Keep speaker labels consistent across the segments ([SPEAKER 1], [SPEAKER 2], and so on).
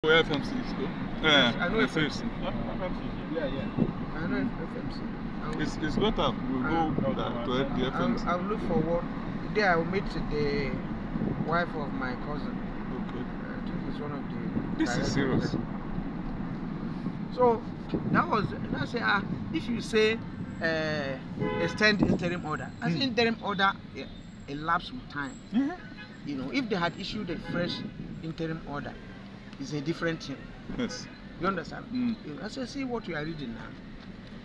[SPEAKER 1] FMC is good.
[SPEAKER 2] I know
[SPEAKER 1] FMC.
[SPEAKER 2] Yeah. I know FMC.
[SPEAKER 1] It's better. We'll go to the FMC.
[SPEAKER 2] I'll look forward. There I'll meet the wife of my cousin.
[SPEAKER 1] Okay.
[SPEAKER 2] I think it's one of the.
[SPEAKER 1] This is serious.
[SPEAKER 2] So that's if you say extend interim order, as interim order elapsed with time. You know, if they had issued a fresh interim order, it's a different thing.
[SPEAKER 1] Yes.
[SPEAKER 2] You understand? You know, I say, see what you are reading now.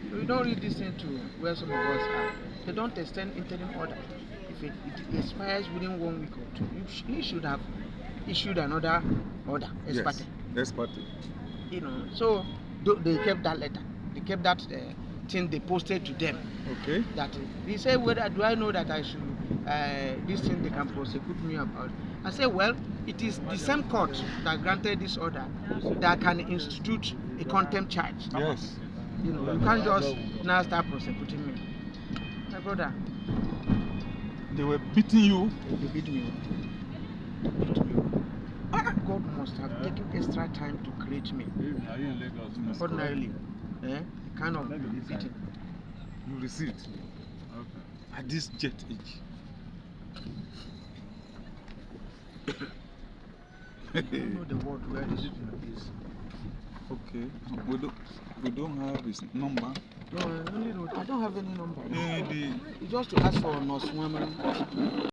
[SPEAKER 2] You know, you don't read this into where some of us are. They don't extend interim order. If it expires within 1 week or two, you should have issued another order.
[SPEAKER 1] Yes.
[SPEAKER 2] You know, so they kept that letter. They kept that thing they posted to them.
[SPEAKER 1] Okay.
[SPEAKER 2] That they say, whether do I know that I should this thing they can prosecute me about? I say, well, it is the same court that granted this order that can institute a contempt charge.
[SPEAKER 1] Yes.
[SPEAKER 2] You know, you can't just now start prosecuting me. My brother.
[SPEAKER 1] They were beating you.
[SPEAKER 2] They beat me. God must have taken extra time to create me. Ordinarily, kind of beating.
[SPEAKER 1] You received at this jet age.
[SPEAKER 2] I don't know the word where this is.
[SPEAKER 1] Okay. We don't have his number.
[SPEAKER 2] No, I don't have any number.
[SPEAKER 1] Maybe.
[SPEAKER 2] It's just to ask for nurse woman.